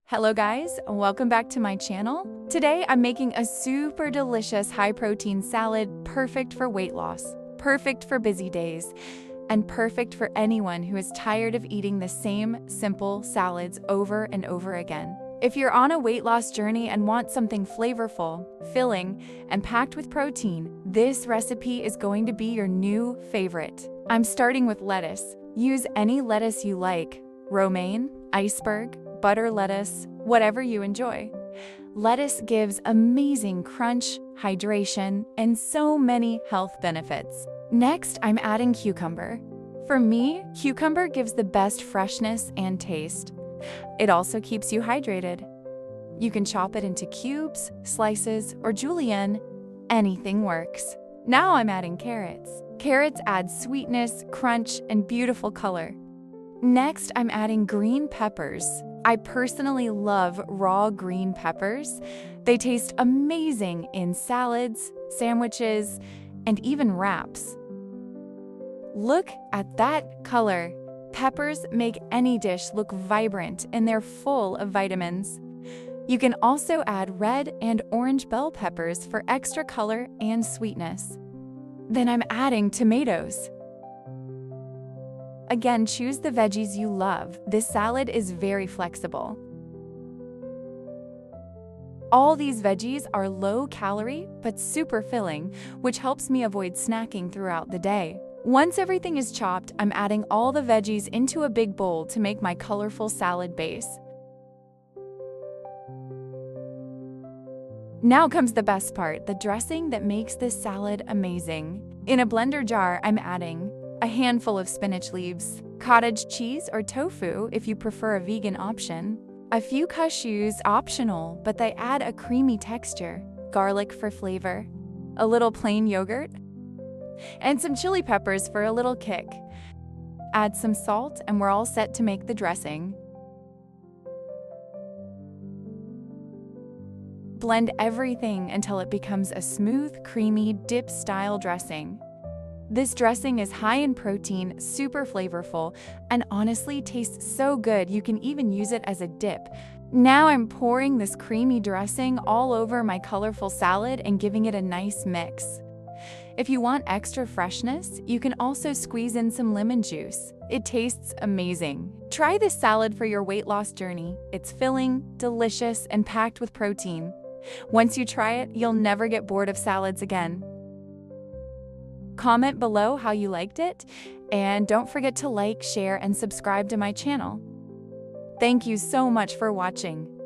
Hello guys, welcome back to my channel. Today I'm making a super delicious high-protein salad perfect for weight loss, perfect for busy days, and perfect for anyone who is tired of eating the same simple salads over and over again. If you're on a weight loss journey and want something flavorful, filling, and packed with protein, this recipe is going to be your new favorite. I'm starting with lettuce. Use any lettuce you like, romaine, iceberg, butter lettuce, whatever you enjoy. Lettuce gives amazing crunch, hydration, and so many health benefits. Next, I'm adding cucumber. For me, cucumber gives the best freshness and taste. It also keeps you hydrated. You can chop it into cubes, slices, or julienne. Anything works. Now I'm adding carrots. Carrots add sweetness, crunch, and beautiful color. Next, I'm adding green peppers. I personally love raw green peppers. They taste amazing in salads, sandwiches, and even wraps. Look at that color. Peppers make any dish look vibrant and they're full of vitamins. You can also add red and orange bell peppers for extra color and sweetness. Then I'm adding tomatoes. Again, choose the veggies you love. This salad is very flexible. All these veggies are low calorie but super filling, which helps me avoid snacking throughout the day. Once everything is chopped, I'm adding all the veggies into a big bowl to make my colorful salad base. Now comes the best part, the dressing that makes this salad amazing. In a blender jar, I'm adding a handful of spinach leaves, cottage cheese or tofu if you prefer a vegan option, a few cashews optional but they add a creamy texture, garlic for flavor, a little plain yogurt, and some chili peppers for a little kick. Add some salt and we're all set to make the dressing. Blend everything until it becomes a smooth, creamy, dip-style dressing. This dressing is high in protein, super flavorful, and honestly tastes so good you can even use it as a dip. Now I'm pouring this creamy dressing all over my colorful salad and giving it a nice mix. If you want extra freshness, you can also squeeze in some lemon juice. It tastes amazing. Try this salad for your weight loss journey. It's filling, delicious, and packed with protein. Once you try it, you'll never get bored of salads again. Comment below how you liked it, and don't forget to like, share, and subscribe to my channel. Thank you so much for watching.